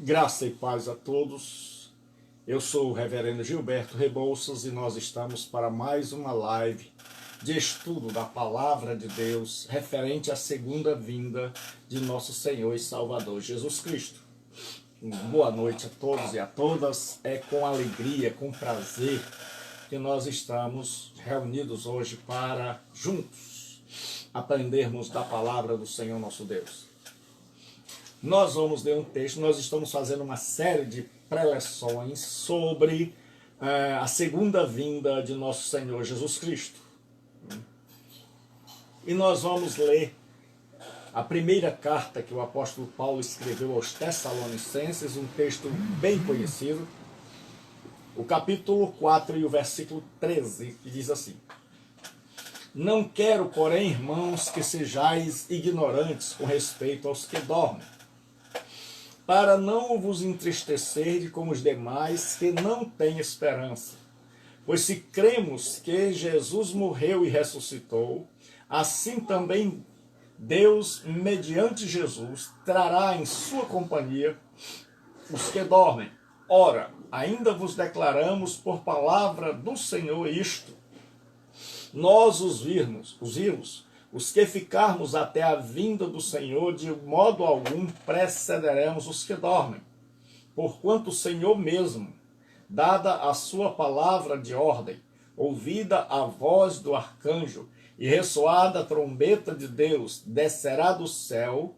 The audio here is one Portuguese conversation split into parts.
Graça e paz a todos. Eu sou o reverendo Gilberto Rebouças e nós estamos para mais uma live de estudo da Palavra de Deus referente à segunda vinda de nosso Senhor e Salvador Jesus Cristo. Boa noite a todos e a todas. É com alegria, com prazer que nós estamos reunidos hoje para juntos aprendermos da Palavra do Senhor nosso Deus. Nós vamos ler um texto, nós estamos fazendo uma série de preleções sobre a segunda vinda de nosso Senhor Jesus Cristo. E nós vamos ler a primeira carta que o apóstolo Paulo escreveu aos Tessalonicenses, um texto bem conhecido, o capítulo 4 e o versículo 13, que diz assim: Não quero, porém, irmãos, que sejais ignorantes com respeito aos que dormem, para não vos entristecer como os demais que não têm esperança. Pois se cremos que Jesus morreu e ressuscitou, assim também Deus, mediante Jesus, trará em sua companhia os que dormem. Ora, ainda vos declaramos por palavra do Senhor isto: nós os vivos, os que ficarmos até a vinda do Senhor, de modo algum precederemos os que dormem. Porquanto o Senhor mesmo, dada a sua palavra de ordem, ouvida a voz do arcanjo e ressoada a trombeta de Deus, descerá do céu,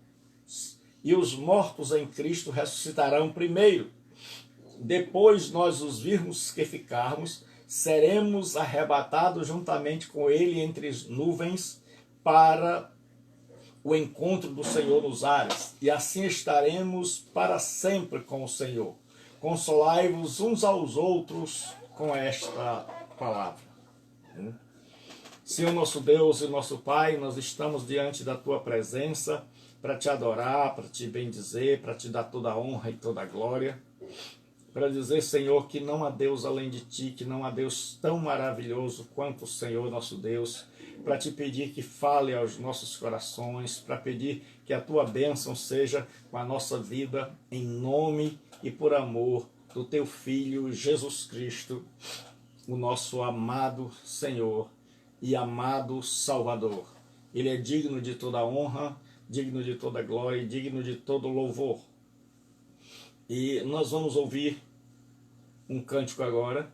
e os mortos em Cristo ressuscitarão primeiro. Depois nós os vivos que ficarmos, seremos arrebatados juntamente com ele entre as nuvens para o encontro do Senhor nos ares, e assim estaremos para sempre com o Senhor. Consolai-vos uns aos outros com esta palavra. Senhor nosso Deus e nosso Pai, nós estamos diante da Tua presença para Te adorar, para Te bendizer, para Te dar toda a honra e toda a glória, para dizer, Senhor, que não há Deus além de Ti, que não há Deus tão maravilhoso quanto o Senhor nosso Deus, para Te pedir que fale aos nossos corações, para pedir que a Tua bênção seja com a nossa vida, em nome e por amor do Teu Filho Jesus Cristo, o nosso amado Senhor e amado Salvador. Ele é digno de toda honra, digno de toda glória e digno de todo louvor. E nós vamos ouvir um cântico agora.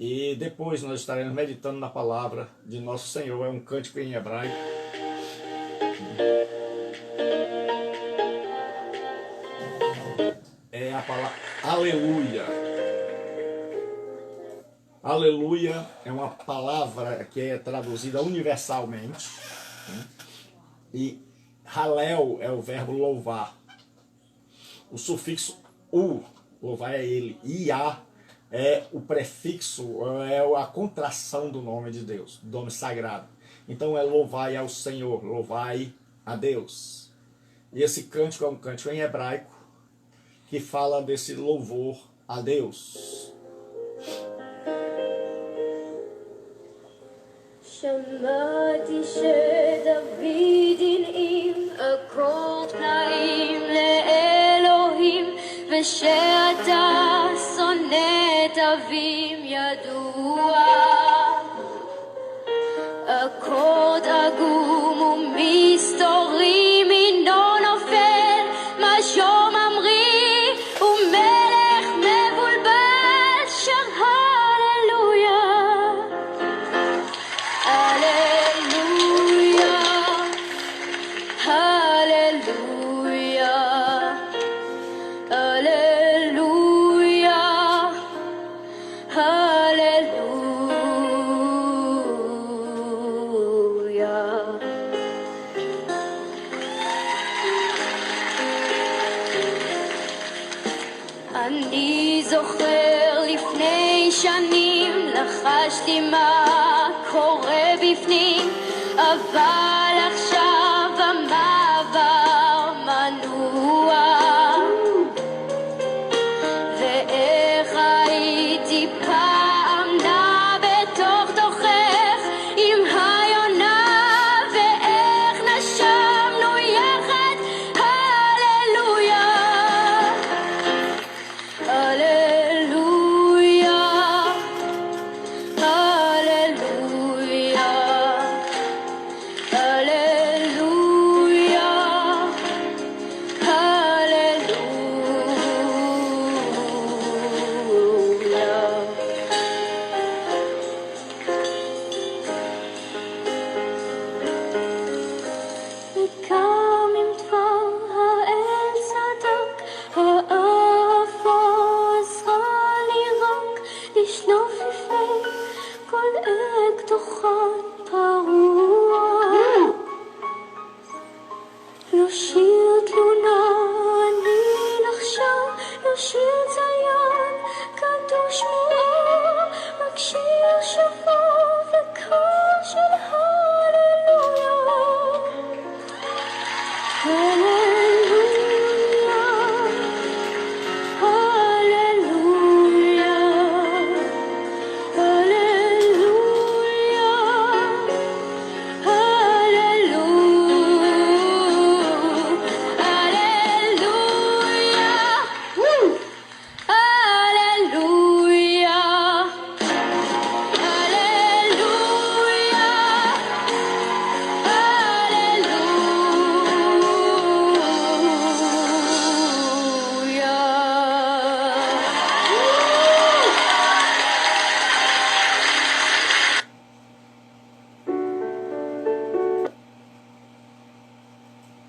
E depois nós estaremos meditando na palavra de nosso Senhor. É um cântico em hebraico. É a palavra Aleluia. Aleluia é uma palavra que é traduzida universalmente. E Halel é o verbo louvar. O sufixo U, louvar é ele. Iá é o prefixo, é a contração do nome de Deus, do nome sagrado. Então é louvai ao Senhor, louvai a Deus. E esse cântico é um cântico em hebraico que fala desse louvor a Deus. שמעתי שדוד הנעים הכל תנאים לאלוהים ושאתה שונא את אבים ידוע הקוד עגום ומסתורי מינו נופל משום אמרי ומלך מבולבל שר הללויה אני זוכר לפני שנים לחשתי מה קורה בפנים, אבל עכשיו המעבר מנוע ואיך הייתי פעם נע בתוך תוכך עם היונה ואיך נשמנו יחד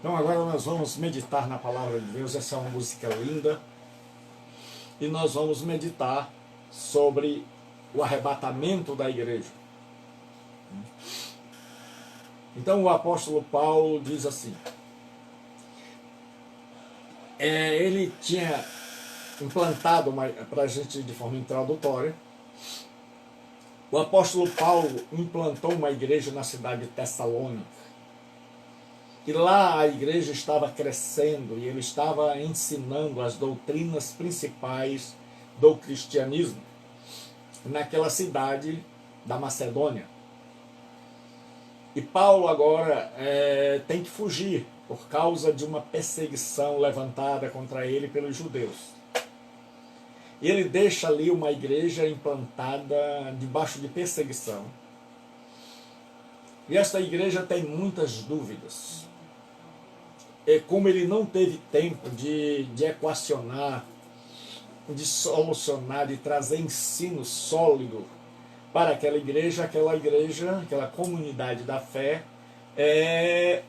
Então agora nós vamos meditar na palavra de Deus. Essa é uma música linda. E nós vamos meditar sobre o arrebatamento da igreja. Então o apóstolo Paulo diz assim, ele tinha implantado, para a gente de forma introdutória, o apóstolo Paulo implantou uma igreja na cidade de Tessalônica. E lá a igreja estava crescendo e ele estava ensinando as doutrinas principais do cristianismo naquela cidade da Macedônia. E Paulo agora tem que fugir por causa de uma perseguição levantada contra ele pelos judeus. E ele deixa ali uma igreja implantada debaixo de perseguição. E esta igreja tem muitas dúvidas. E como ele não teve tempo de equacionar, de solucionar, de trazer ensino sólido para aquela comunidade da fé, é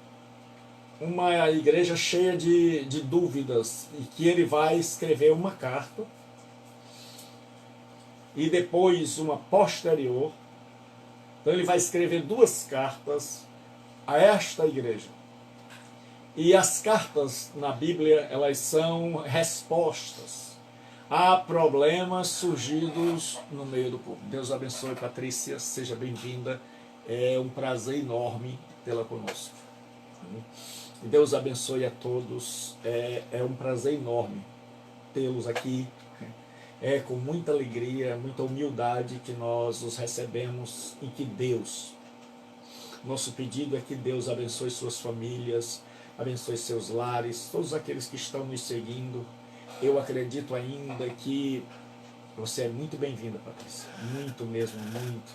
uma igreja cheia de dúvidas, e que ele vai escrever uma carta, e depois uma posterior. Então ele vai escrever 2 cartas a esta igreja. E as cartas na Bíblia, elas são respostas a problemas surgidos no meio do povo. Deus abençoe, Patrícia, seja bem-vinda. É um prazer enorme tê-la conosco. E Deus abençoe a todos. É um prazer enorme tê-los aqui. É com muita alegria, muita humildade que nós os recebemos e que Deus, nosso pedido é que Deus abençoe suas famílias, abençoe seus lares, todos aqueles que estão nos seguindo. Eu acredito ainda que você é muito bem-vinda, Patrícia, muito mesmo, muito.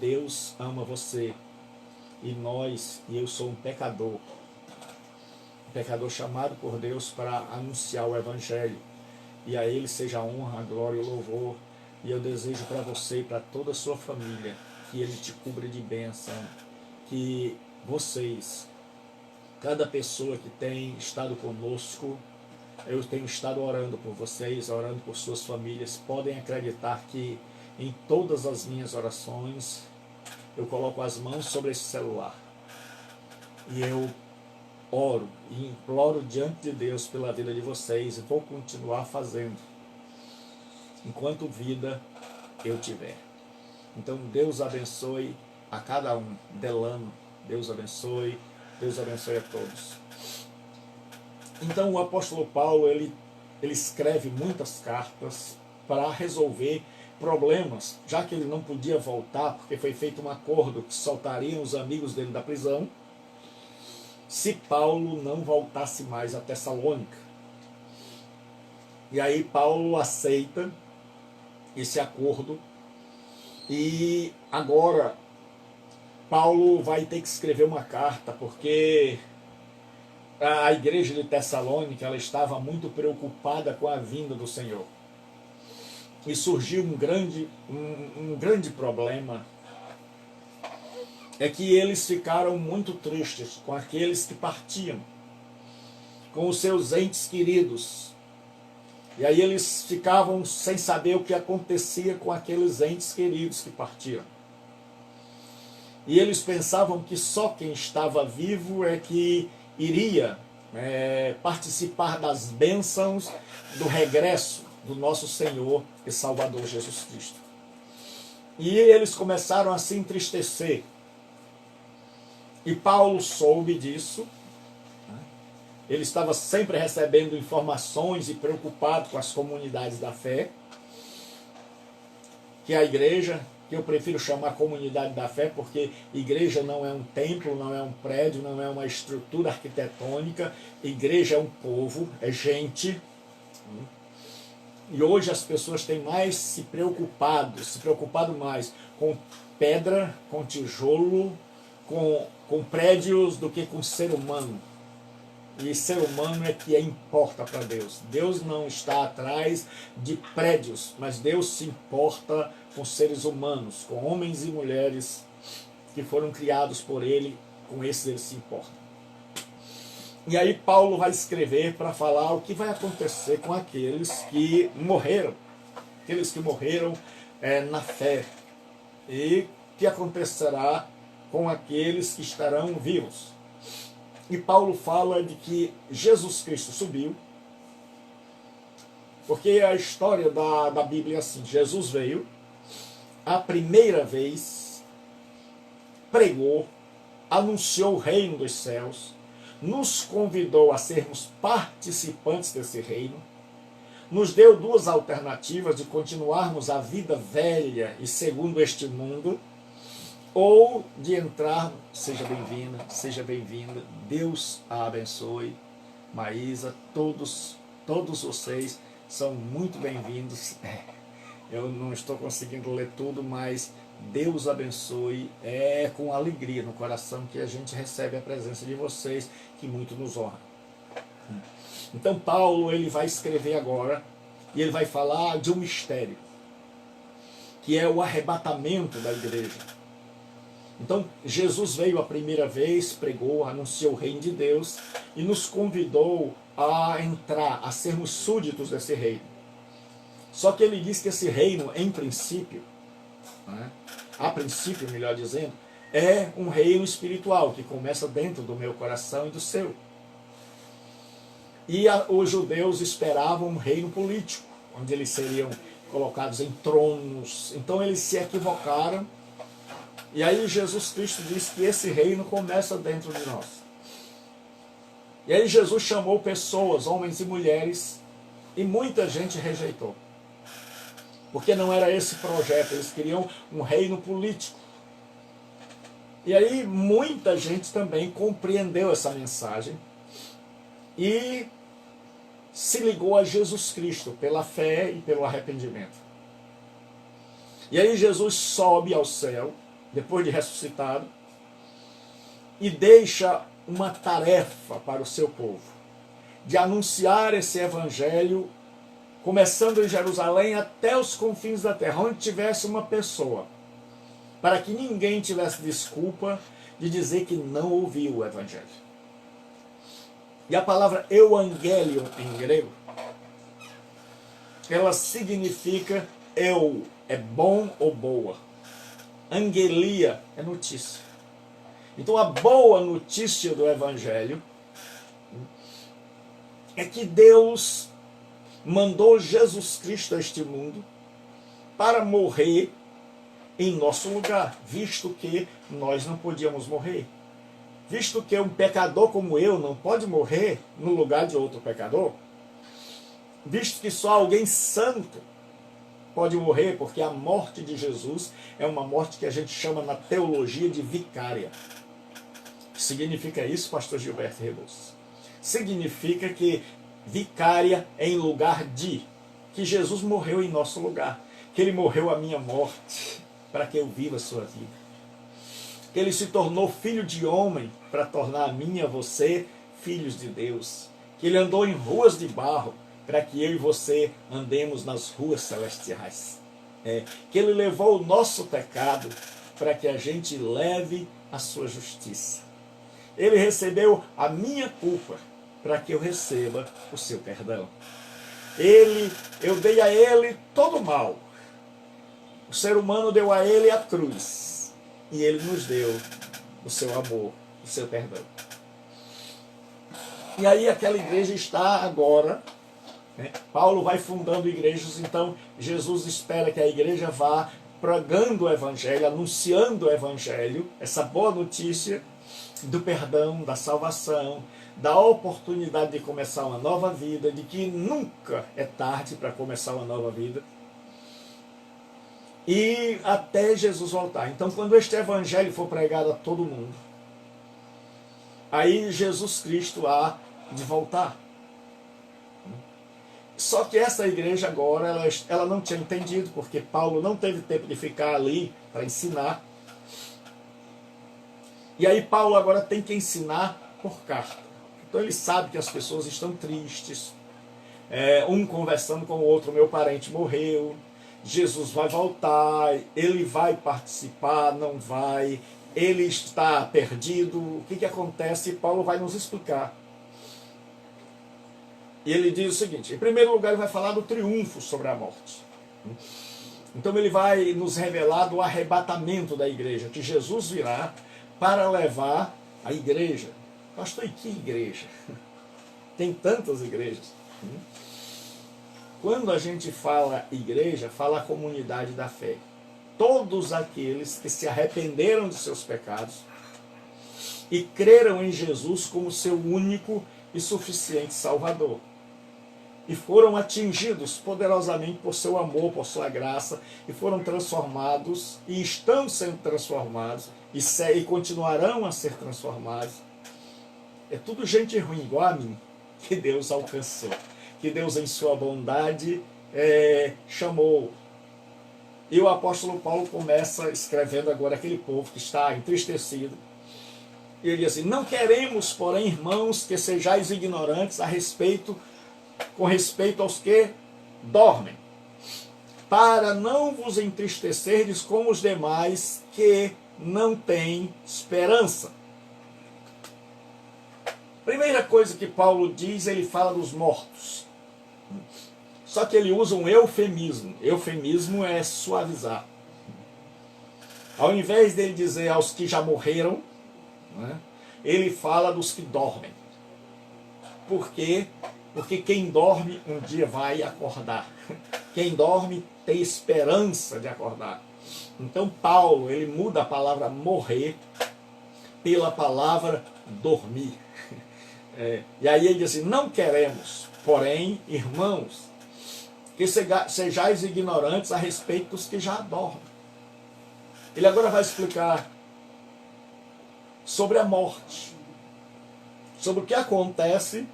Deus ama você e eu sou um pecador chamado por Deus para anunciar o Evangelho. E a Ele seja a honra, a glória e o louvor. E eu desejo para você e para toda a sua família que Ele te cubra de bênção. Que vocês, cada pessoa que tem estado conosco, eu tenho estado orando por vocês, orando por suas famílias, podem acreditar que em todas as minhas orações eu coloco as mãos sobre esse celular. E eu oro e imploro diante de Deus pela vida de vocês, e vou continuar fazendo enquanto vida eu tiver. Então Deus abençoe a cada um. Delano, Deus abençoe a todos. Então o apóstolo Paulo ele escreve muitas cartas para resolver problemas, já que ele não podia voltar, porque foi feito um acordo que soltariam os amigos dele da prisão se Paulo não voltasse mais a Tessalônica. E aí Paulo aceita esse acordo, e agora Paulo vai ter que escrever uma carta, porque a igreja de Tessalônica ela estava muito preocupada com a vinda do Senhor. E surgiu um grande problema, é que eles ficaram muito tristes com aqueles que partiam, com os seus entes queridos. E aí eles ficavam sem saber o que acontecia com aqueles entes queridos que partiam. E eles pensavam que só quem estava vivo é que iria participar das bênçãos do regresso do nosso Senhor e Salvador Jesus Cristo. E eles começaram a se entristecer. E Paulo soube disso. Ele estava sempre recebendo informações e preocupado com as comunidades da fé, que a igreja, que eu prefiro chamar comunidade da fé, porque igreja não é um templo, não é um prédio, não é uma estrutura arquitetônica. Igreja é um povo, é gente. E hoje as pessoas têm mais se preocupado mais com pedra, com tijolo, com prédios do que com ser humano. E ser humano é que importa para Deus. Deus não está atrás de prédios, mas Deus se importa com seres humanos, com homens e mulheres que foram criados por Ele, com esses Ele se importa. E aí Paulo vai escrever para falar o que vai acontecer com aqueles que morreram. Aqueles que morreram na fé. E o que acontecerá com aqueles que estarão vivos. E Paulo fala de que Jesus Cristo subiu. Porque a história da Bíblia é assim. Jesus veio, a primeira vez, pregou, anunciou o reino dos céus, nos convidou a sermos participantes desse reino, nos deu duas alternativas de continuarmos a vida velha e segundo este mundo, ou de entrar. Seja bem-vinda, Deus a abençoe, Maísa, todos vocês são muito bem-vindos. Eu não estou conseguindo ler tudo, mas Deus abençoe. É com alegria no coração que a gente recebe a presença de vocês, que muito nos honra. Então Paulo, ele vai escrever agora, e ele vai falar de um mistério, que é o arrebatamento da igreja. Então Jesus veio a primeira vez, pregou, anunciou o reino de Deus, e nos convidou a entrar, a sermos súditos desse reino. Só que ele diz que esse reino, em princípio, a princípio, melhor dizendo, é um reino espiritual, que começa dentro do meu coração e do seu. E os judeus esperavam um reino político, onde eles seriam colocados em tronos. Então eles se equivocaram. E aí Jesus Cristo diz que esse reino começa dentro de nós. E aí Jesus chamou pessoas, homens e mulheres, e muita gente rejeitou. Porque não era esse projeto, eles queriam um reino político. E aí muita gente também compreendeu essa mensagem e se ligou a Jesus Cristo pela fé e pelo arrependimento. E aí Jesus sobe ao céu, depois de ressuscitado, e deixa uma tarefa para o seu povo, de anunciar esse evangelho, começando em Jerusalém até os confins da terra, onde tivesse uma pessoa, para que ninguém tivesse desculpa de dizer que não ouviu o evangelho. E a palavra euangelion em grego, ela significa eu, é bom ou boa. Angelia é notícia. Então a boa notícia do evangelho é que Deus mandou Jesus Cristo a este mundo para morrer em nosso lugar, visto que nós não podíamos morrer. Visto que um pecador como eu não pode morrer no lugar de outro pecador. Visto que só alguém santo pode morrer, porque a morte de Jesus é uma morte que a gente chama na teologia de vicária. O que significa isso, pastor Gilberto Rebouças? Significa que vicária é em lugar de, que Jesus morreu em nosso lugar, que ele morreu a minha morte, para que eu viva a sua vida. Que ele se tornou filho de homem, para tornar a mim e a você filhos de Deus. Que ele andou em ruas de barro, para que eu e você andemos nas ruas celestiais. Que ele levou o nosso pecado, para que a gente leve a sua justiça. Ele recebeu a minha culpa, para que eu receba o seu perdão. Eu dei a ele todo o mal. O ser humano deu a ele a cruz. E ele nos deu o seu amor, o seu perdão. E aí aquela igreja está agora, Paulo vai fundando igrejas, então Jesus espera que a igreja vá pregando o evangelho, anunciando o evangelho, essa boa notícia do perdão, da salvação, da oportunidade de começar uma nova vida, de que nunca é tarde para começar uma nova vida, e até Jesus voltar. Então, quando este evangelho for pregado a todo mundo, aí Jesus Cristo há de voltar. Só que essa igreja agora, ela não tinha entendido, porque Paulo não teve tempo de ficar ali para ensinar. E aí Paulo agora tem que ensinar por carta. Então ele sabe que as pessoas estão tristes, um conversando com o outro, meu parente morreu, Jesus vai voltar, ele vai participar, não vai, ele está perdido. O que acontece? Paulo vai nos explicar E ele diz o seguinte, em primeiro lugar ele vai falar do triunfo sobre a morte. Então ele vai nos revelar do arrebatamento da igreja, que Jesus virá para levar a igreja. Pastor, e que igreja? Tem tantas igrejas. Quando a gente fala igreja, fala a comunidade da fé. Todos aqueles que se arrependeram de seus pecados e creram em Jesus como seu único e suficiente Salvador. E foram atingidos poderosamente por seu amor, por sua graça, e foram transformados, e estão sendo transformados, e continuarão a ser transformados. É tudo gente ruim, igual a mim, que Deus alcançou, que Deus em sua bondade chamou. E o apóstolo Paulo começa escrevendo agora aquele povo que está entristecido. E ele diz assim, não queremos, porém, irmãos, que sejais ignorantes com respeito aos que dormem, para não vos entristecerdes como os demais que não têm esperança. Primeira coisa que Paulo diz, ele fala dos mortos. Só que ele usa um eufemismo. Eufemismo é suavizar. Ao invés dele dizer aos que já morreram, né, ele fala dos que dormem. Por quê? Porque quem dorme um dia vai acordar. Quem dorme tem esperança de acordar. Então Paulo, ele muda a palavra morrer pela palavra dormir. E aí ele diz assim, não queremos, porém, irmãos, que sejais ignorantes a respeito dos que já dormem. Ele agora vai explicar sobre a morte, sobre o que acontece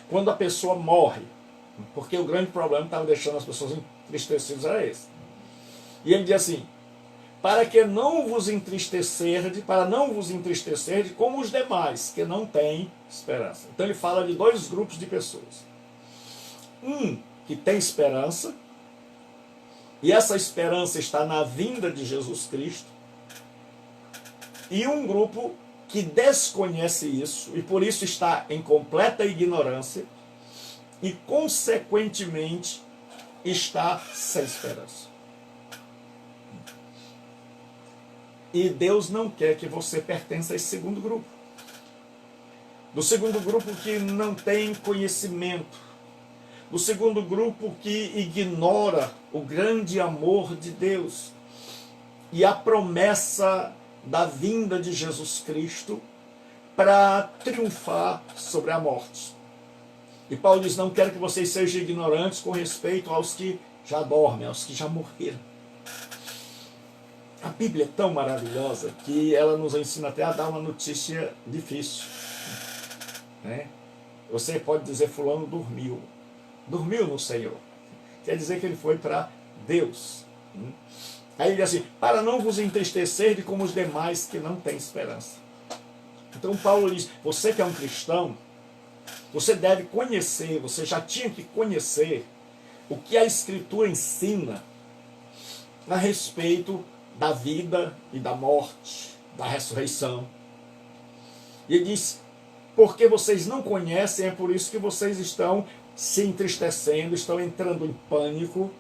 quando a pessoa morre, porque o grande problema que estava deixando as pessoas entristecidas era esse. E ele diz assim, para não vos entristecerdes como os demais, que não têm esperança. Então ele fala de dois grupos de pessoas. Um que tem esperança, e essa esperança está na vinda de Jesus Cristo, e um grupo que desconhece isso, e por isso está em completa ignorância, e consequentemente está sem esperança. E Deus não quer que você pertença a esse segundo grupo. Do segundo grupo que não tem conhecimento. Do segundo grupo que ignora o grande amor de Deus. E a promessa da vinda de Jesus Cristo para triunfar sobre a morte. E Paulo diz, não quero que vocês sejam ignorantes com respeito aos que já dormem, aos que já morreram. A Bíblia é tão maravilhosa que ela nos ensina até a dar uma notícia difícil. Né? Você pode dizer, fulano dormiu. Dormiu no Senhor. Quer dizer que ele foi para Deus. Aí ele diz assim, para não vos entristecer de como os demais que não têm esperança. Então Paulo diz, você que é um cristão, você deve conhecer, você já tinha que conhecer o que a Escritura ensina a respeito da vida e da morte, da ressurreição. E ele diz, porque vocês não conhecem, é por isso que vocês estão se entristecendo, estão entrando em pânico,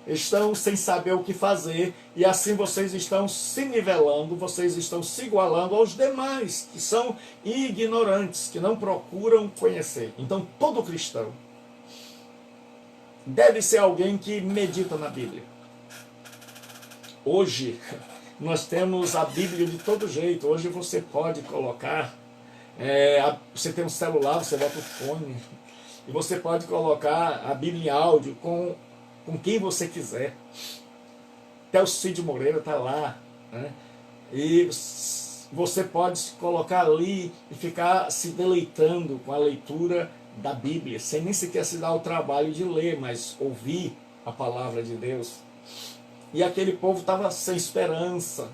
estão sem saber o que fazer, e assim vocês estão se nivelando, vocês estão se igualando aos demais, que são ignorantes, que não procuram conhecer. Então todo cristão deve ser alguém que medita na Bíblia. Hoje nós temos a Bíblia de todo jeito. Hoje você pode colocar, você tem um celular, você bota o fone, e você pode colocar a Bíblia em áudio com quem você quiser. Até o Cid Moreira está lá, né? E você pode se colocar ali e ficar se deleitando com a leitura da Bíblia, sem nem sequer se dar o trabalho de ler, mas ouvir a palavra de Deus. E aquele povo estava sem esperança.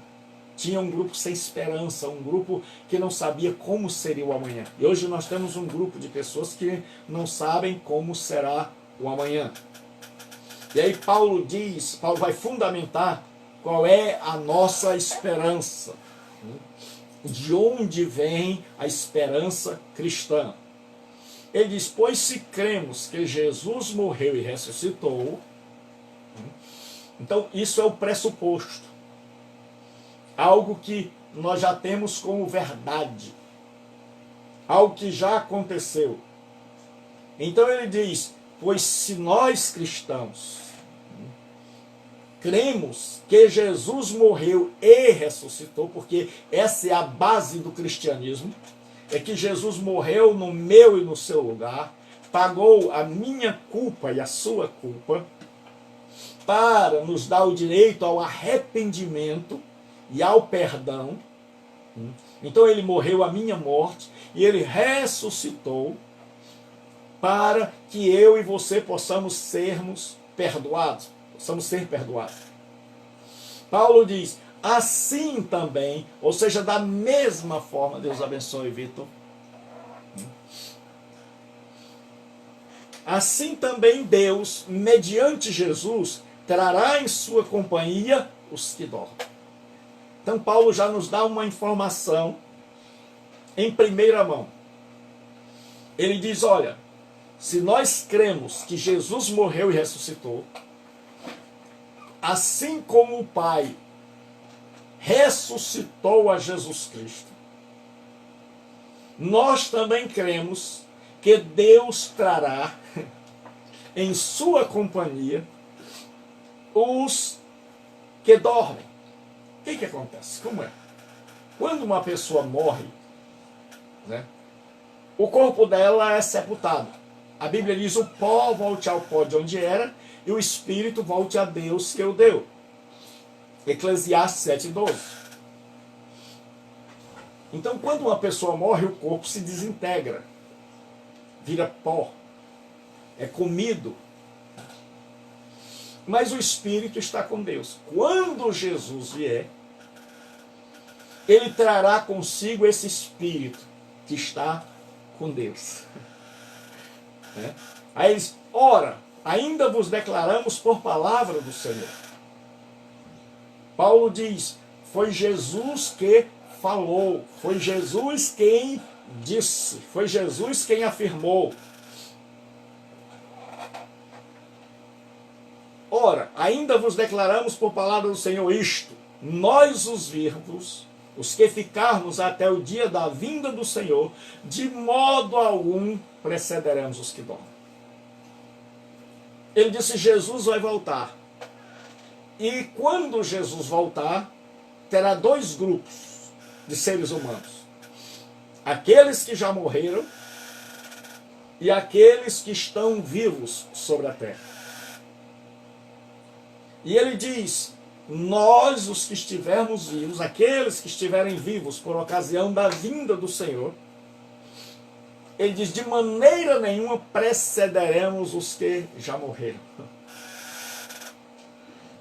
Tinha um grupo sem esperança, um grupo que não sabia como seria o amanhã. E hoje nós temos um grupo de pessoas que não sabem como será o amanhã. E aí Paulo vai fundamentar qual é a nossa esperança. De onde vem a esperança cristã? Ele diz, pois se cremos que Jesus morreu e ressuscitou, então isso é o pressuposto. Algo que nós já temos como verdade. Algo que já aconteceu. Então ele diz, pois se nós cristãos cremos que Jesus morreu e ressuscitou, porque essa é a base do cristianismo, é que Jesus morreu no meu e no seu lugar, pagou a minha culpa e a sua culpa, para nos dar o direito ao arrependimento e ao perdão. Então ele morreu a minha morte e ele ressuscitou para que eu e você possamos sermos perdoados, possamos ser perdoados. Paulo diz, assim também, ou seja, da mesma forma, Deus abençoe, Vitor. Assim também Deus, mediante Jesus, trará em sua companhia os que dormem. Então Paulo já nos dá uma informação em primeira mão. Ele diz, olha, se nós cremos que Jesus morreu e ressuscitou, assim como o Pai ressuscitou a Jesus Cristo, nós também cremos que Deus trará em sua companhia os que dormem. O que acontece? Como é? Quando uma pessoa morre, né, o corpo dela é sepultado. A Bíblia diz, o pó volte ao pó de onde era, e o espírito volte a Deus que o deu. Eclesiastes 7:12. Então, quando uma pessoa morre, o corpo se desintegra, vira pó, é comido. Mas o espírito está com Deus. Quando Jesus vier, ele trará consigo esse espírito que está com Deus. Aí eles, ora, ainda vos declaramos por palavra do Senhor. Paulo diz, foi Jesus que falou, foi Jesus quem disse, foi Jesus quem afirmou. Ora, ainda vos declaramos por palavra do Senhor isto, nós os vivos, os que ficarmos até o dia da vinda do Senhor, de modo algum precederemos os que dormem. Ele disse, Jesus vai voltar. E quando Jesus voltar, terá dois grupos de seres humanos. Aqueles que já morreram e aqueles que estão vivos sobre a terra. E ele diz, nós os que estivermos vivos, aqueles que estiverem vivos por ocasião da vinda do Senhor, ele diz, de maneira nenhuma precederemos os que já morreram.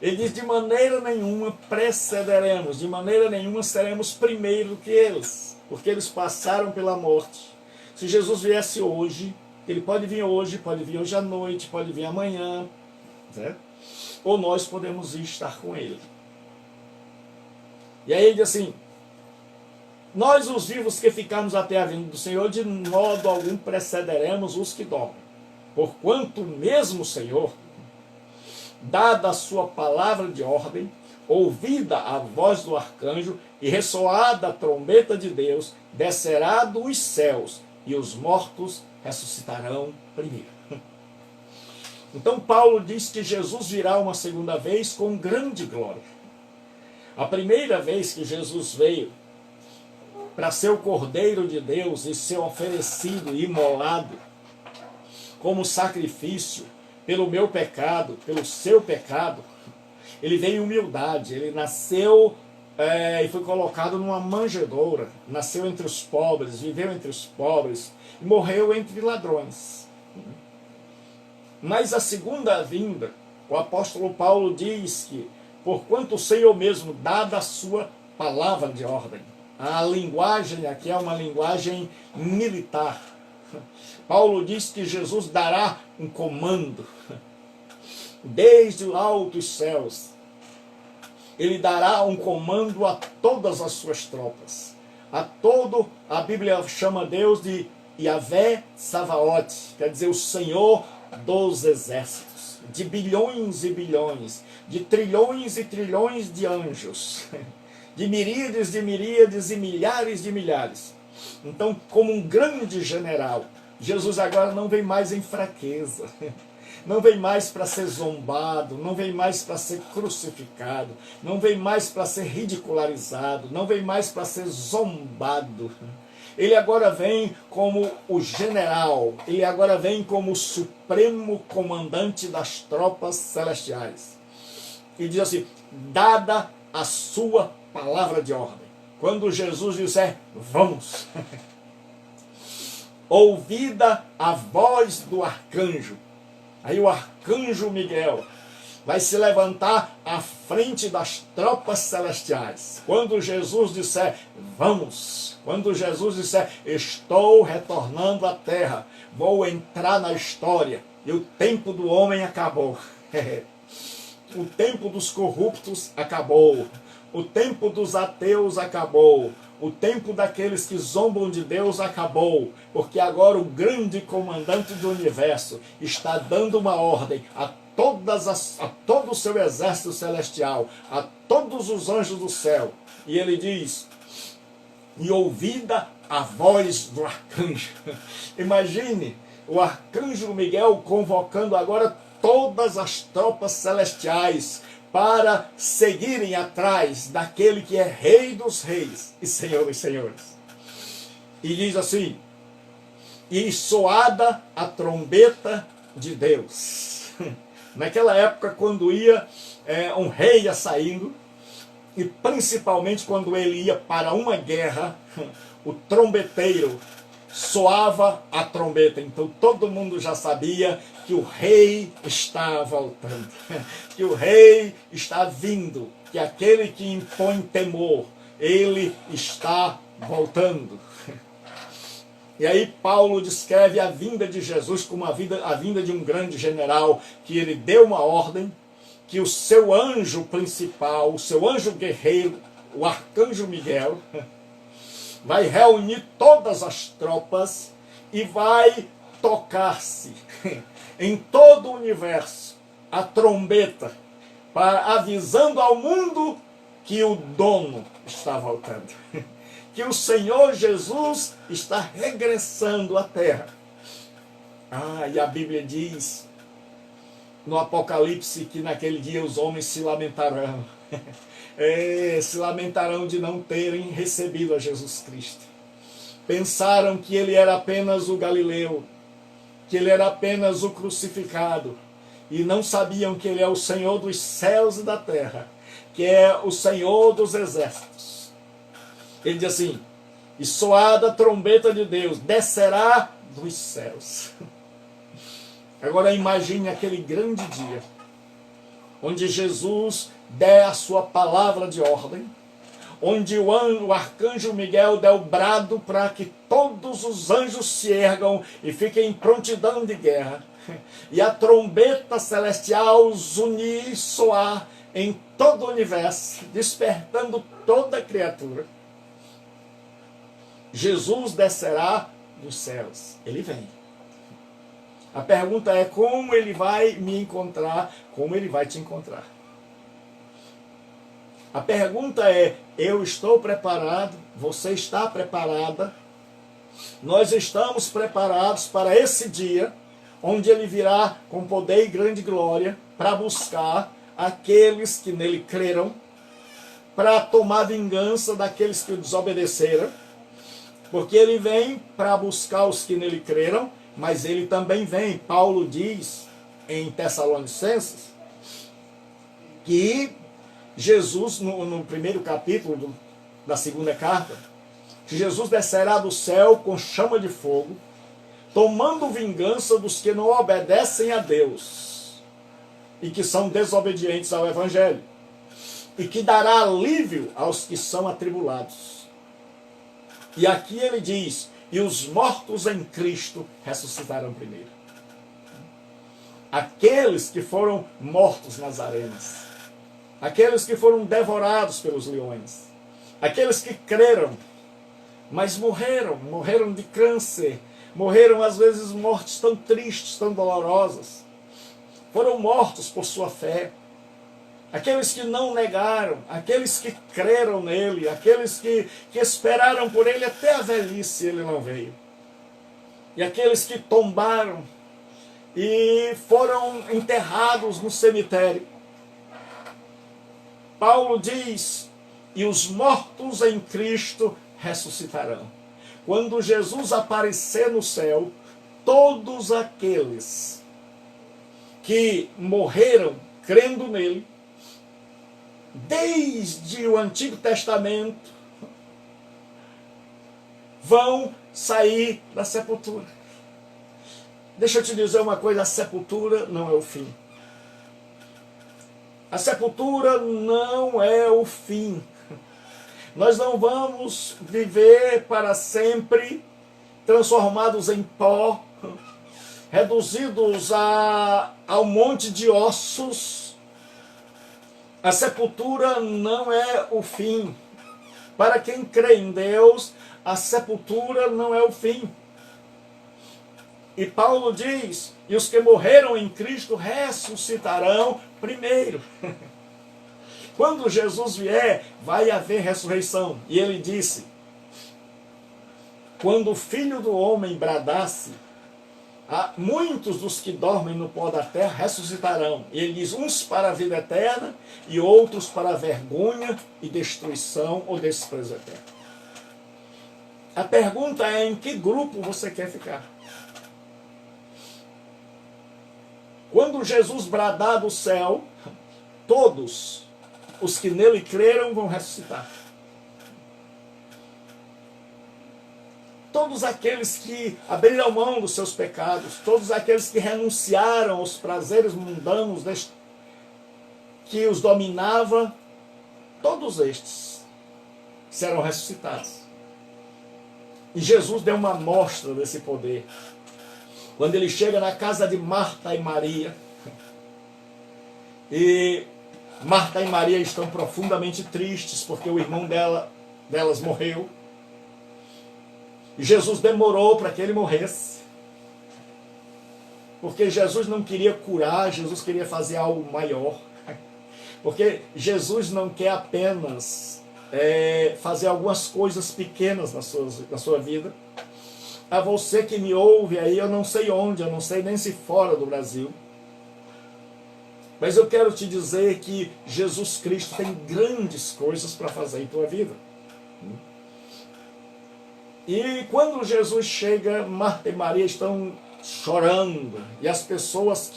Ele diz, de maneira nenhuma precederemos, de maneira nenhuma seremos primeiro que eles, porque eles passaram pela morte. Se Jesus viesse hoje, ele pode vir hoje à noite, pode vir amanhã, certo? Ou nós podemos ir estar com ele. E aí ele diz assim, nós os vivos que ficarmos até a vinda do Senhor, de modo algum precederemos os que dormem. Porquanto mesmo o Senhor, dada a sua palavra de ordem, ouvida a voz do arcanjo e ressoada a trombeta de Deus, descerá dos céus e os mortos ressuscitarão primeiro. Então Paulo diz que Jesus virá uma segunda vez com grande glória. A primeira vez que Jesus veio para ser o Cordeiro de Deus e ser oferecido e imolado como sacrifício pelo meu pecado, pelo seu pecado, ele veio em humildade, ele nasceu e foi colocado numa manjedoura, nasceu entre os pobres, viveu entre os pobres e morreu entre ladrões. Mas a segunda vinda, o apóstolo Paulo diz que, porquanto o Senhor mesmo, dada a sua palavra de ordem, a linguagem aqui é uma linguagem militar. Paulo diz que Jesus dará um comando, desde os altos céus. Ele dará um comando a todas as suas tropas. A Bíblia chama Deus de Yahvé Savaot, quer dizer o Senhor dos exércitos, de bilhões e bilhões, de trilhões e trilhões de anjos, de miríades e milhares de milhares. Então, como um grande general, Jesus agora não vem mais em fraqueza, não vem mais para ser zombado, não vem mais para ser crucificado, não vem mais para ser ridicularizado, não vem mais para ser zombado. Ele agora vem como o general, ele agora vem como o supremo comandante das tropas celestiais. E diz assim, dada a sua palavra de ordem. Quando Jesus disser, vamos, ouvida a voz do arcanjo, aí o arcanjo Miguel vai se levantar à frente das tropas celestiais. Quando Jesus disser, vamos, quando Jesus disser, estou retornando à terra, vou entrar na história, e o tempo do homem acabou. O tempo dos corruptos acabou. O tempo dos ateus acabou. O tempo daqueles que zombam de Deus acabou. Porque agora o grande comandante do universo está dando uma ordem a todo o seu exército celestial, a todos os anjos do céu. E ele diz, e ouvida a voz do arcanjo. Imagine o arcanjo Miguel convocando agora todas as tropas celestiais para seguirem atrás daquele que é Rei dos Reis e Senhor dos Senhores. E diz assim, e soada a trombeta de Deus. Naquela época, quando um rei ia saindo, e principalmente quando ele ia para uma guerra, o trombeteiro soava a trombeta. Então todo mundo já sabia que o rei está voltando, que o rei está vindo, que aquele que impõe temor, ele está voltando. E aí Paulo descreve a vinda de Jesus como a vinda de um grande general, que ele deu uma ordem, que o seu anjo principal, o seu anjo guerreiro, o arcanjo Miguel, vai reunir todas as tropas e vai tocar-se em todo o universo a trombeta, avisando ao mundo que o dono está voltando, que o Senhor Jesus está regressando à terra. E a Bíblia diz no Apocalipse que naquele dia os homens se lamentarão. Se lamentaram de não terem recebido a Jesus Cristo. Pensaram que ele era apenas o Galileu, que ele era apenas o crucificado, e não sabiam que ele é o Senhor dos céus e da terra, que é o Senhor dos exércitos. Ele diz assim, e soada a trombeta de Deus, descerá dos céus. Agora imagine aquele grande dia, onde Jesus der a sua palavra de ordem, onde o arcanjo Miguel der o brado para que todos os anjos se ergam e fiquem em prontidão de guerra, e a trombeta celestial zunir e soar em todo o universo, despertando toda a criatura. Jesus descerá dos céus. Ele vem. A pergunta é como ele vai me encontrar, como ele vai te encontrar. A pergunta é, eu estou preparado, você está preparada, nós estamos preparados para esse dia, onde ele virá com poder e grande glória, para buscar aqueles que nele creram, para tomar vingança daqueles que o desobedeceram, porque ele vem para buscar os que nele creram, mas ele também vem, Paulo diz em Tessalonicenses, que Jesus, no primeiro capítulo da segunda carta, que Jesus descerá do céu com chama de fogo, tomando vingança dos que não obedecem a Deus e que são desobedientes ao Evangelho, e que dará alívio aos que são atribulados. E aqui ele diz, e os mortos em Cristo ressuscitarão primeiro. Aqueles que foram mortos nas arenas, aqueles que foram devorados pelos leões, aqueles que creram, mas morreram de câncer, morreram às vezes mortes tão tristes, tão dolorosas. Foram mortos por sua fé. Aqueles que não negaram, aqueles que creram nele, aqueles que esperaram por ele até a velhice, ele não veio. E aqueles que tombaram e foram enterrados no cemitério. Paulo diz, e os mortos em Cristo ressuscitarão. Quando Jesus aparecer no céu, todos aqueles que morreram crendo nele, desde o Antigo Testamento, vão sair da sepultura. Deixa eu te dizer uma coisa, a sepultura não é o fim. A sepultura não é o fim. Nós não vamos viver para sempre transformados em pó, reduzidos ao monte de ossos. A sepultura não é o fim. Para quem crê em Deus, a sepultura não é o fim. E Paulo diz, e os que morreram em Cristo ressuscitarão primeiro. Quando Jesus vier, vai haver ressurreição. E ele disse, quando o Filho do Homem bradasse, muitos dos que dormem no pó da terra ressuscitarão. E ele diz, uns para a vida eterna e outros para a vergonha e destruição ou desprezo eterno. A pergunta é, em que grupo você quer ficar? Quando Jesus bradar do céu, todos os que nele creram vão ressuscitar. Todos aqueles que abriram mão dos seus pecados, todos aqueles que renunciaram aos prazeres mundanos que os dominava, todos estes serão ressuscitados. E Jesus deu uma amostra desse poder. Quando ele chega na casa de Marta e Maria, e Marta e Maria estão profundamente tristes porque o irmão delas morreu. E Jesus demorou para que ele morresse. Porque Jesus não queria curar, Jesus queria fazer algo maior. Porque Jesus não quer apenas fazer algumas coisas pequenas na sua vida. A você que me ouve aí, eu não sei onde, eu não sei nem se fora do Brasil. Mas eu quero te dizer que Jesus Cristo tem grandes coisas para fazer em tua vida. E quando Jesus chega, Marta e Maria estão chorando. E as pessoas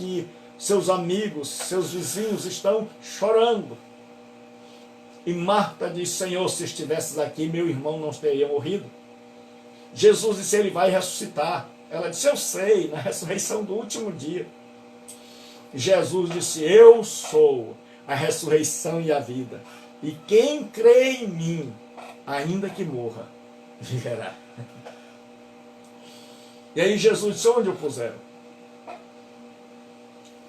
seus amigos, seus vizinhos estão chorando. E Marta diz, Senhor, se estivesses aqui, meu irmão não teria morrido. Jesus disse, ele vai ressuscitar. Ela disse, eu sei, na ressurreição do último dia. Jesus disse, eu sou a ressurreição e a vida. E quem crê em mim, ainda que morra, viverá. E aí Jesus disse, onde o puseram?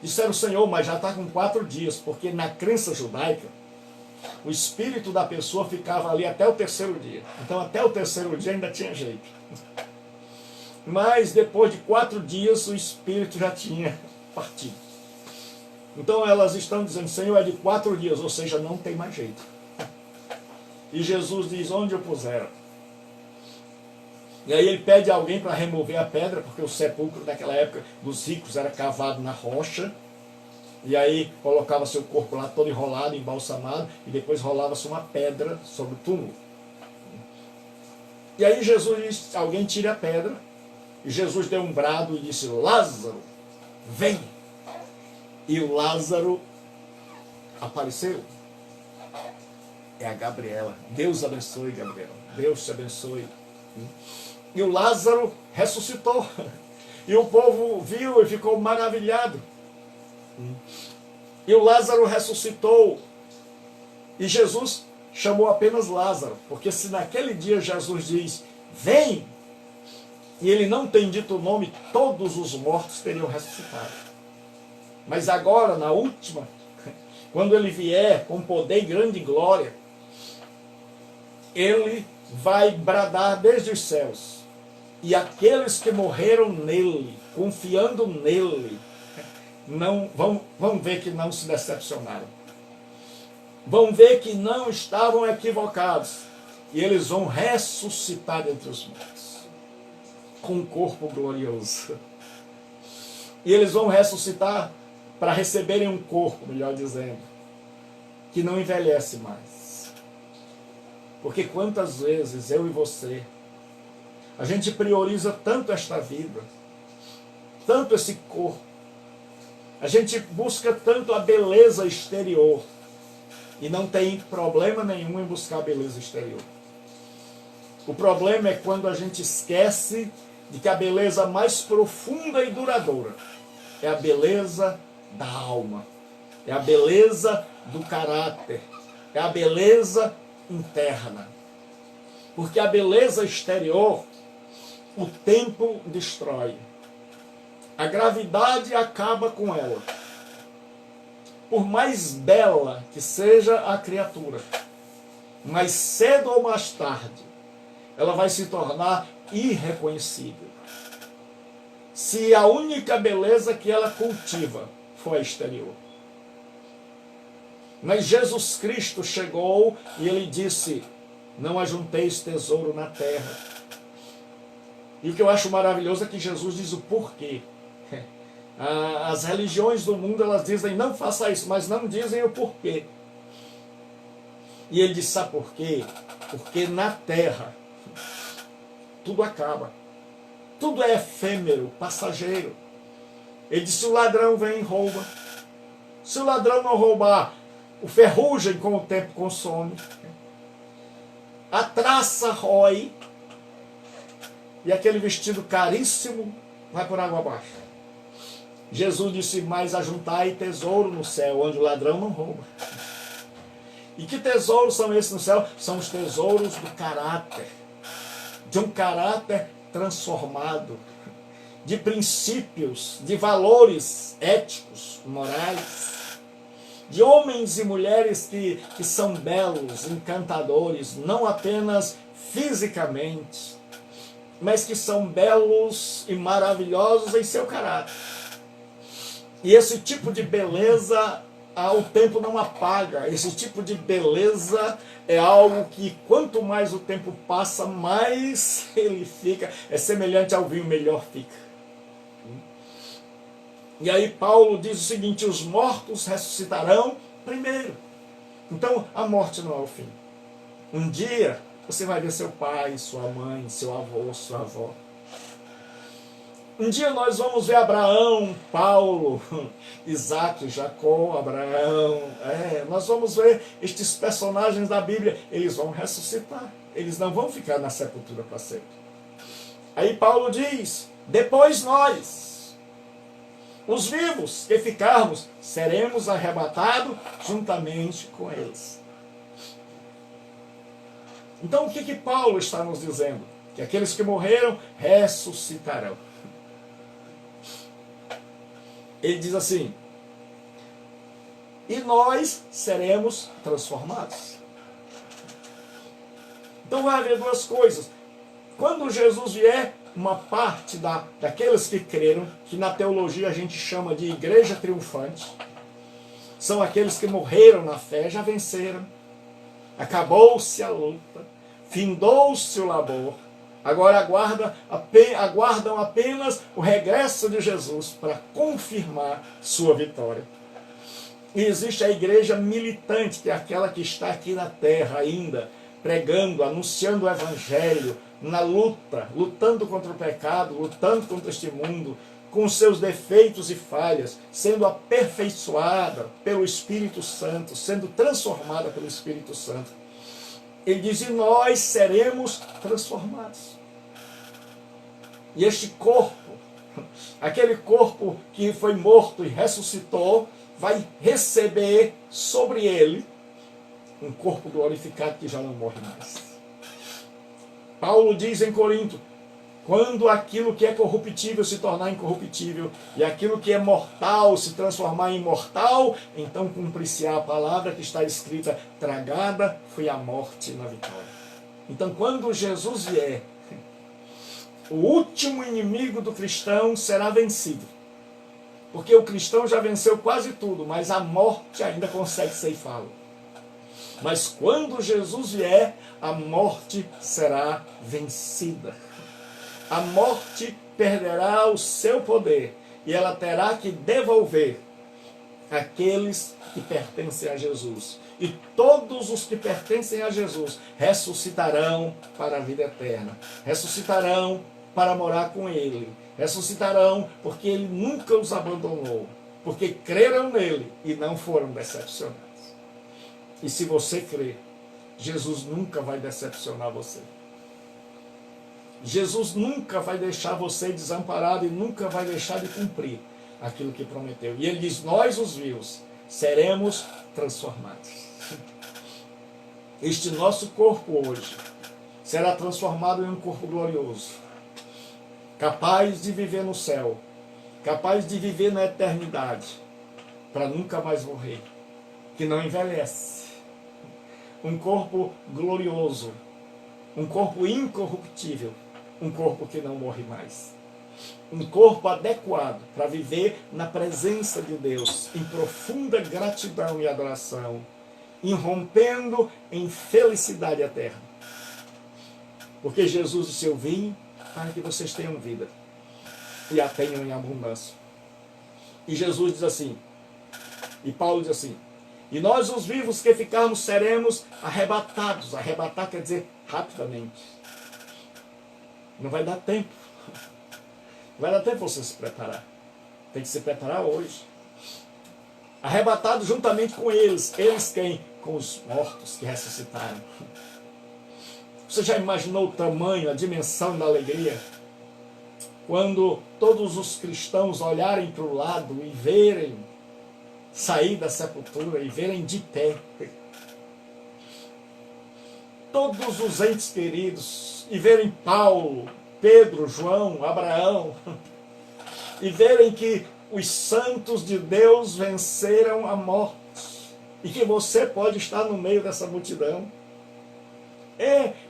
Disseram, Senhor, mas já está com 4 dias, porque na crença judaica, o espírito da pessoa ficava ali até o 3º dia. Então até o 3º dia ainda tinha jeito. Mas depois de 4 dias o espírito já tinha partido. Então elas estão dizendo, Senhor, é de 4 dias, ou seja, não tem mais jeito. E Jesus diz, onde o puseram? E aí ele pede a alguém para remover a pedra, porque o sepulcro daquela época dos ricos era cavado na rocha. E aí colocava seu corpo lá todo enrolado, embalsamado, e depois rolava-se uma pedra sobre o túmulo. E aí Jesus disse, alguém tire a pedra. E Jesus deu um brado e disse, Lázaro, vem. E o Lázaro apareceu. É a Gabriela. Deus abençoe, Gabriela. Deus te abençoe. E o Lázaro ressuscitou. E o povo viu e ficou maravilhado. E o Lázaro ressuscitou. E Jesus chamou apenas Lázaro. Porque se naquele dia Jesus diz, vem, e ele não tem dito o nome, todos os mortos teriam ressuscitado. Mas agora, na última, quando ele vier com poder e grande glória, ele vai bradar desde os céus. E aqueles que morreram nele, confiando nele, não vão ver que não se decepcionaram. Vão ver que não estavam equivocados. E eles vão ressuscitar dentre os mortos, com um corpo glorioso. E eles vão ressuscitar para receberem um corpo, melhor dizendo, que não envelhece mais. Porque quantas vezes eu e você, a gente prioriza tanto esta vida, tanto esse corpo, a gente busca tanto a beleza exterior, e não tem problema nenhum em buscar a beleza exterior. O problema é quando a gente esquece de que a beleza mais profunda e duradoura é a beleza da alma, é a beleza do caráter, é a beleza interna. Porque a beleza exterior, o tempo destrói. A gravidade acaba com ela. Por mais bela que seja a criatura, mais cedo ou mais tarde, ela vai se tornar irreconhecível. Se a única beleza que ela cultiva for a exterior. Mas Jesus Cristo chegou e ele disse: não ajunteis tesouro na terra. E o que eu acho maravilhoso é que Jesus diz o porquê. As religiões do mundo, elas dizem, não faça isso, mas não dizem o porquê. E ele diz, sabe por quê? Porque na terra, tudo acaba. Tudo é efêmero, passageiro. Ele diz, se o ladrão vem e rouba. Se o ladrão não roubar, o ferrugem com o tempo consome. A traça rói. E aquele vestido caríssimo vai por água abaixo. Jesus disse, mas ajuntai tesouro no céu, onde o ladrão não rouba. E que tesouros são esses no céu? São os tesouros do caráter. De um caráter transformado. De princípios, de valores éticos, morais. De homens e mulheres que são belos, encantadores, não apenas fisicamente, mas que são belos e maravilhosos em seu caráter. E esse tipo de beleza, o tempo não apaga. Esse tipo de beleza é algo que quanto mais o tempo passa, mais ele fica. É semelhante ao vinho, melhor fica. E aí Paulo diz o seguinte, os mortos ressuscitarão primeiro. Então a morte não é o fim. Um dia você vai ver seu pai, sua mãe, seu avô, sua avó. Um dia nós vamos ver Abraão, Paulo, Isaac, Jacó, Abraão. Nós vamos ver estes personagens da Bíblia. Eles vão ressuscitar. Eles não vão ficar na sepultura para sempre. Aí Paulo diz, depois nós, os vivos que ficarmos, seremos arrebatados juntamente com eles. Então o que Paulo está nos dizendo? Que aqueles que morreram ressuscitarão. Ele diz assim, e nós seremos transformados. Então vai haver duas coisas. Quando Jesus vier, uma parte daqueles que creram, que na teologia a gente chama de igreja triunfante, são aqueles que morreram na fé, já venceram, acabou-se a luta, findou-se o labor, agora aguardam apenas o regresso de Jesus para confirmar sua vitória. E existe a igreja militante, que é aquela que está aqui na terra ainda, pregando, anunciando o evangelho, na luta, lutando contra o pecado, lutando contra este mundo, com seus defeitos e falhas, sendo aperfeiçoada pelo Espírito Santo, sendo transformada pelo Espírito Santo. Ele diz, e nós seremos transformados. E este corpo, aquele corpo que foi morto e ressuscitou, vai receber sobre ele um corpo glorificado que já não morre mais. Paulo diz em Corinto, quando aquilo que é corruptível se tornar incorruptível e aquilo que é mortal se transformar em imortal, então cumprir-se-á a palavra que está escrita, tragada foi a morte na vitória. Então quando Jesus vier, O último inimigo do cristão será vencido. Porque o cristão já venceu quase tudo, mas a morte ainda consegue ceifá-lo. Mas quando Jesus vier, a morte será vencida. A morte perderá o seu poder e ela terá que devolver aqueles que pertencem a Jesus. E todos os que pertencem a Jesus ressuscitarão para a vida eterna. Ressuscitarão para morar com Ele. Ressuscitarão porque Ele nunca os abandonou. Porque creram nele e não foram decepcionados. E se você crer, Jesus nunca vai decepcionar você. Jesus nunca vai deixar você desamparado e nunca vai deixar de cumprir aquilo que prometeu. E ele diz, nós os vivos seremos transformados. Este nosso corpo hoje será transformado em um corpo glorioso, capaz de viver no céu, capaz de viver na eternidade, para nunca mais morrer, que não envelhece. Um corpo glorioso, um corpo incorruptível, um corpo que não morre mais. Um corpo adequado para viver na presença de Deus, em profunda gratidão e adoração, irrompendo em felicidade eterna. Porque Jesus disse, eu vim para que vocês tenham vida e a tenham em abundância. E Jesus diz assim, e Paulo diz assim, e nós os vivos que ficarmos seremos arrebatados. Arrebatar quer dizer rapidamente. Não vai dar tempo. Não vai dar tempo você se preparar. Tem que se preparar hoje. Arrebatado juntamente com eles. Eles quem? Com os mortos que ressuscitaram. Você já imaginou o tamanho, a dimensão da alegria? Quando todos os cristãos olharem para o lado e verem sair da sepultura e verem de pé todos os entes queridos e verem Paulo, Pedro, João, Abraão e verem que os santos de Deus venceram a morte e que você pode estar no meio dessa multidão.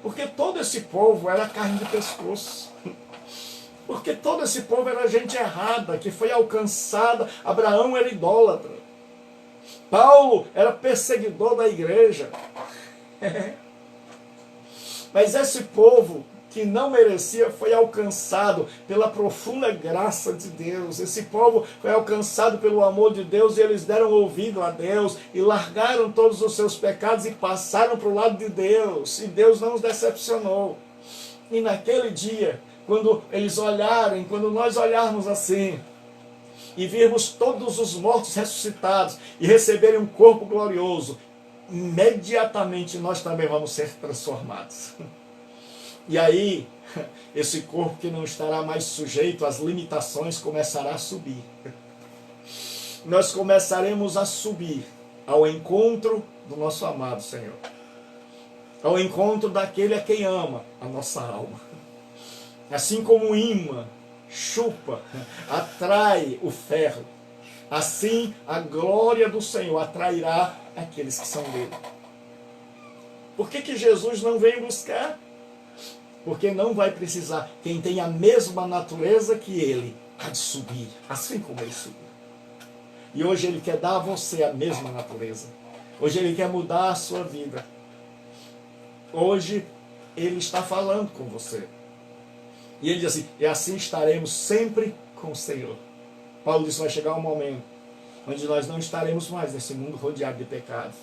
Porque todo esse povo era carne de pescoço. Porque todo esse povo era gente errada, que foi alcançada. Abraão era idólatra. Paulo era perseguidor da igreja. Mas esse povo que não merecia foi alcançado pela profunda graça de Deus. Esse povo foi alcançado pelo amor de Deus e eles deram ouvido a Deus e largaram todos os seus pecados e passaram para o lado de Deus. E Deus não os decepcionou. E naquele dia, quando eles olharem, quando nós olharmos assim, e virmos todos os mortos ressuscitados e receberem um corpo glorioso, imediatamente nós também vamos ser transformados. E aí, esse corpo que não estará mais sujeito às limitações começará a subir. Nós começaremos a subir ao encontro do nosso amado Senhor. Ao encontro daquele a quem ama a nossa alma. Assim como o imã chupa, atrai o ferro, assim a glória do Senhor atrairá aqueles que são dele. Por que Jesus não vem buscar? Porque não vai precisar. Quem tem a mesma natureza que ele há de subir, assim como ele subiu. E hoje ele quer dar a você a mesma natureza. Hoje ele quer mudar a sua vida. Hoje ele está falando com você. E ele diz assim, e assim estaremos sempre com o Senhor. Paulo disse, vai chegar um momento onde nós não estaremos mais nesse mundo rodeado de pecado,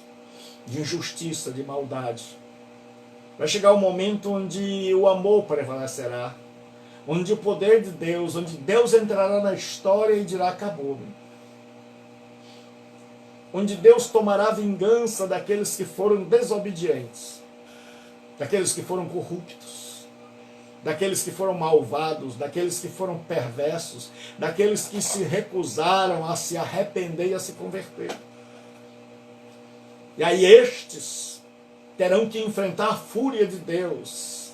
de injustiça, de maldade. Vai chegar um momento onde o amor prevalecerá, onde o poder de Deus, onde Deus entrará na história e dirá, acabou. Onde Deus tomará vingança daqueles que foram desobedientes, daqueles que foram corruptos, daqueles que foram malvados, daqueles que foram perversos, daqueles que se recusaram a se arrepender e a se converter. E aí estes terão que enfrentar a fúria de Deus.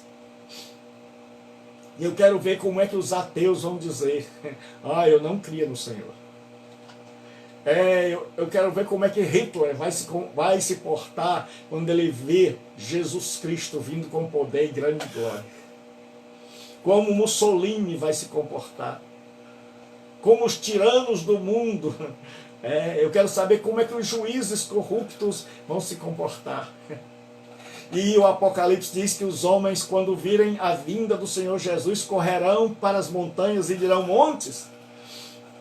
E eu quero ver como é que os ateus vão dizer, eu não cria no Senhor. Eu quero ver como é que Hitler vai se portar quando ele vê Jesus Cristo vindo com poder e grande glória. como Mussolini vai se comportar, como os tiranos do mundo. Eu quero saber como é que os juízes corruptos vão se comportar. E o Apocalipse diz que os homens, quando virem a vinda do Senhor Jesus, correrão para as montanhas e dirão: montes,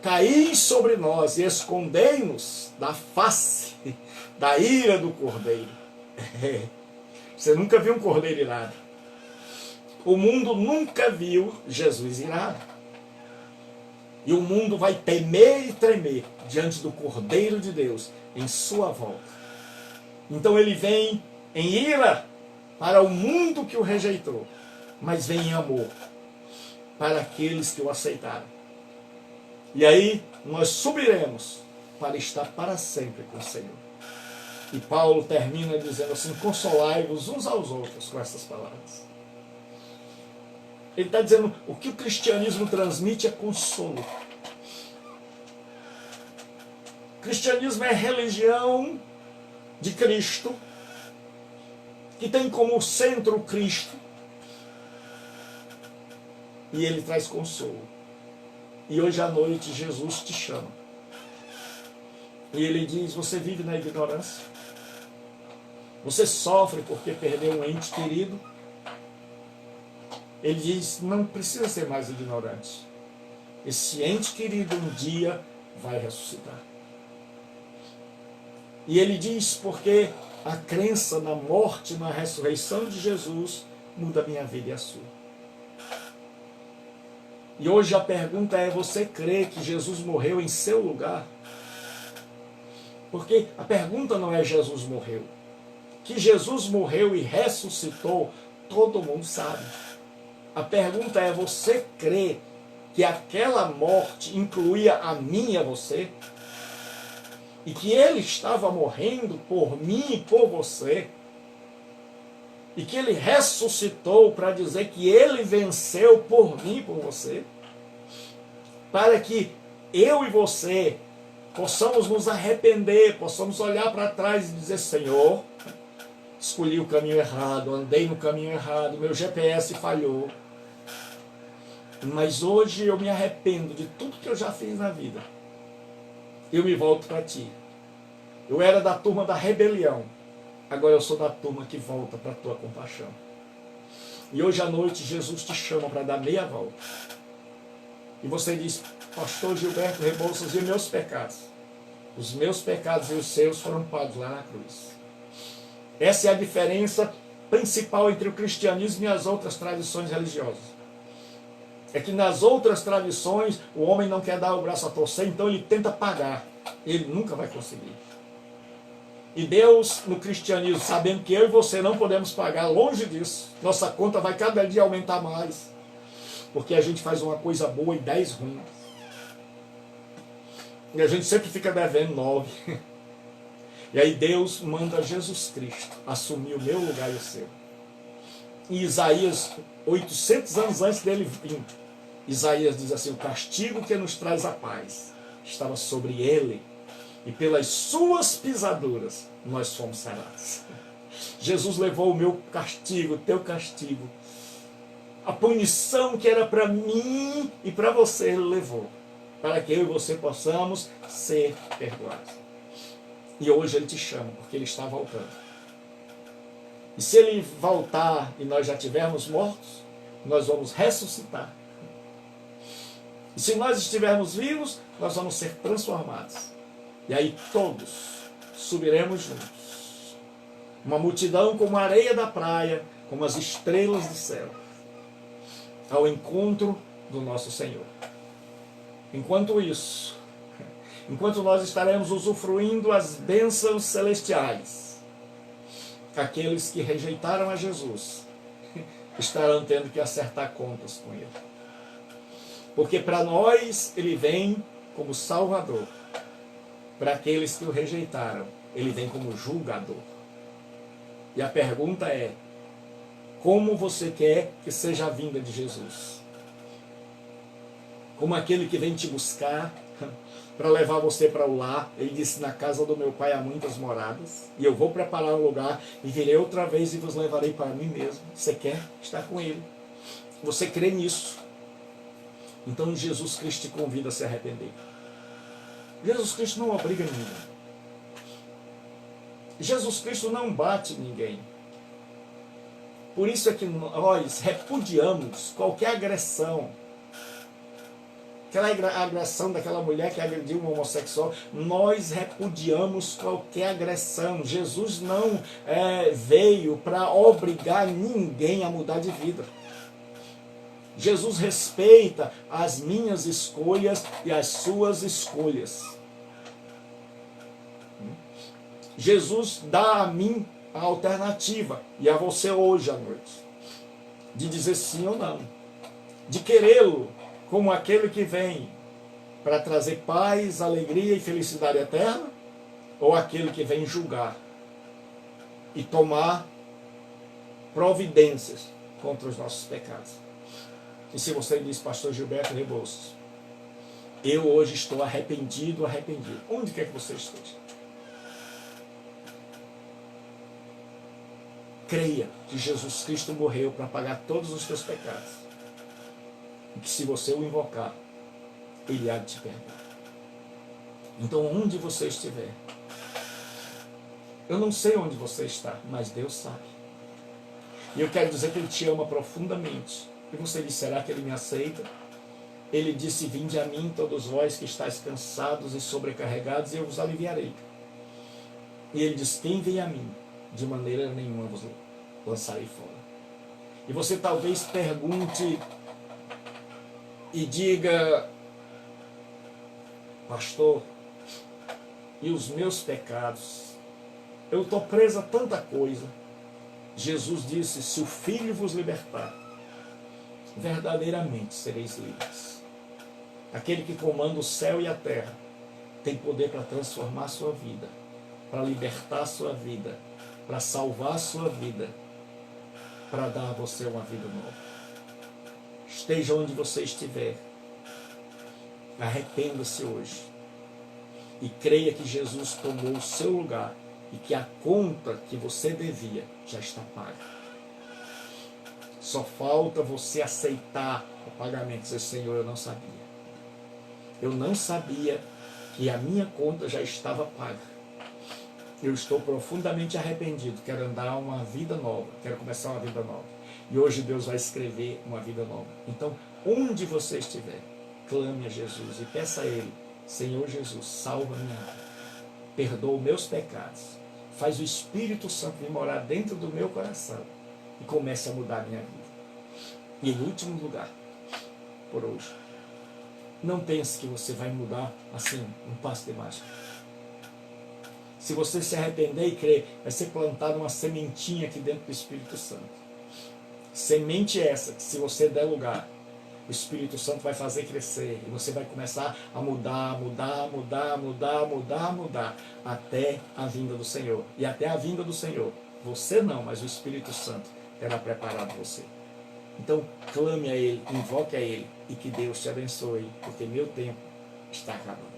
caí sobre nós e escondei-nos da face da ira do Cordeiro. Você nunca viu um cordeiro irado. O mundo nunca viu Jesus irado. E o mundo vai temer e tremer diante do Cordeiro de Deus em sua volta. Então ele vem em ira para o mundo que o rejeitou, mas vem em amor para aqueles que o aceitaram. E aí nós subiremos para estar para sempre com o Senhor. E Paulo termina dizendo assim: consolai-vos uns aos outros, com essas palavras. Ele está dizendo, o que o cristianismo transmite é consolo. O cristianismo é religião de Cristo, que tem como centro Cristo, e ele traz consolo. E hoje à noite Jesus te chama. E ele diz: você vive na ignorância? Você sofre porque perdeu um ente querido? Ele diz: não precisa ser mais ignorante. Esse ente querido um dia vai ressuscitar. E ele diz: porque a crença na morte e na ressurreição de Jesus muda a minha vida e a sua. E hoje a pergunta é: você crê que Jesus morreu em seu lugar? Porque a pergunta não é Jesus morreu. Que Jesus morreu e ressuscitou, todo mundo sabe. A pergunta é: você crê que aquela morte incluía a mim e a você? E que ele estava morrendo por mim e por você? E que ele ressuscitou para dizer que ele venceu por mim e por você? Para que eu e você possamos nos arrepender, possamos olhar para trás e dizer: Senhor, escolhi o caminho errado, andei no caminho errado, meu GPS falhou. Mas hoje eu me arrependo de tudo que eu já fiz na vida. Eu me volto para ti. Eu era da turma da rebelião. Agora eu sou da turma que volta para a tua compaixão. E hoje à noite Jesus te chama para dar meia volta. E você diz: pastor Gilberto Rebouças, e meus pecados? Os meus pecados e os seus foram pagos lá na cruz. Essa é a diferença principal entre o cristianismo e as outras tradições religiosas. É que nas outras tradições o homem não quer dar o braço a torcer, então ele tenta pagar. Ele nunca vai conseguir. E Deus, no cristianismo, sabendo que eu e você não podemos pagar, longe disso, nossa conta vai cada dia aumentar mais. Porque a gente faz uma coisa boa e 10 ruins. E a gente sempre fica devendo 9. E aí Deus manda Jesus Cristo assumir o meu lugar e o seu. E Isaías, 800 anos antes dele vir, Isaías diz assim: o castigo que nos traz a paz estava sobre ele, e pelas suas pisaduras nós fomos sarados. Jesus levou o meu castigo, o teu castigo. A punição que era para mim e para você, ele levou, para que eu e você possamos ser perdoados. E hoje ele te chama, porque ele está voltando. E se ele voltar e nós já estivermos mortos, nós vamos ressuscitar. E se nós estivermos vivos, nós vamos ser transformados. E aí todos subiremos juntos. Uma multidão como a areia da praia, como as estrelas do céu, ao encontro do nosso Senhor. Enquanto isso, enquanto nós estaremos usufruindo as bênçãos celestiais, aqueles que rejeitaram a Jesus estarão tendo que acertar contas com ele. Porque para nós ele vem como Salvador. Para aqueles que o rejeitaram, ele vem como julgador. E a pergunta é: como você quer que seja a vinda de Jesus? Como aquele que vem te buscar para levar você para o lar. Ele disse: na casa do meu pai há muitas moradas, e eu vou preparar um lugar, e virei outra vez e vos levarei para mim mesmo. Você quer estar com ele? Você crê nisso? Então Jesus Cristo te convida a se arrepender. Jesus Cristo não obriga ninguém. Jesus Cristo não bate ninguém. Por isso é que nós repudiamos qualquer agressão. Aquela agressão daquela mulher que agrediu um homossexual, nós repudiamos qualquer agressão. Jesus não veio para obrigar ninguém a mudar de vida. Jesus respeita as minhas escolhas e as suas escolhas. Jesus dá a mim a alternativa, e a você hoje à noite, de dizer sim ou não, de querê-lo como aquele que vem para trazer paz, alegria e felicidade eterna, ou aquele que vem julgar e tomar providências contra os nossos pecados. E se você diz, pastor Gilberto Rebouças, eu hoje estou arrependido, onde quer que você esteja, creia que Jesus Cristo morreu para pagar todos os teus pecados. E que se você o invocar, Ele há de te perdoar. Então, onde você estiver, eu não sei onde você está, mas Deus sabe. E eu quero dizer que Ele te ama profundamente. E você diz, será que Ele me aceita? Ele disse, vinde a mim todos vós que estáis cansados e sobrecarregados, e eu vos aliviarei. E Ele diz, quem vem a mim, de maneira nenhuma vos lançarei fora. E você talvez pergunte e diga, pastor, e os meus pecados? Eu estou preso a tanta coisa. Jesus disse, se o Filho vos libertar, verdadeiramente sereis livres. Aquele que comanda o céu e a terra tem poder para transformar a sua vida, para libertar a sua vida, para salvar a sua vida, para dar a você uma vida nova. Esteja onde você estiver, arrependa-se hoje e creia que Jesus tomou o seu lugar e que a conta que você devia já está paga. Só falta você aceitar o pagamento e dizer, Senhor, eu não sabia. Eu não sabia que a minha conta já estava paga. Eu estou profundamente arrependido, quero andar uma vida nova, quero começar uma vida nova. E hoje Deus vai escrever uma vida nova. Então, onde você estiver, clame a Jesus e peça a Ele, Senhor Jesus, salva minha alma, perdoa meus pecados, faz o Espírito Santo vir morar dentro do meu coração e comece a mudar a minha vida. E em último lugar, por hoje, não pense que você vai mudar assim, um passo de mágica. Se você se arrepender e crer, vai ser plantada uma sementinha aqui dentro do Espírito Santo. Semente essa, que se você der lugar, o Espírito Santo vai fazer crescer. E você vai começar a mudar, até a vinda do Senhor. E até a vinda do Senhor, você não, mas o Espírito Santo terá preparado você. Então, clame a Ele, invoque a Ele, e que Deus te abençoe, porque meu tempo está acabando.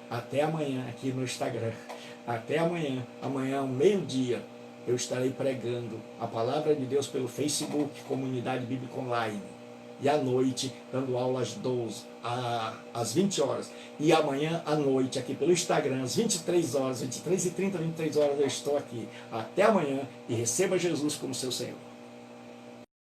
Até amanhã aqui no Instagram. Até amanhã, ao meio-dia, eu estarei pregando a palavra de Deus pelo Facebook, Comunidade Bíblica Online. E à noite, dando aula às 20 horas. E amanhã à noite, aqui pelo Instagram, às 23 horas, 23h30, 23 horas, eu estou aqui. Até amanhã e receba Jesus como seu Senhor.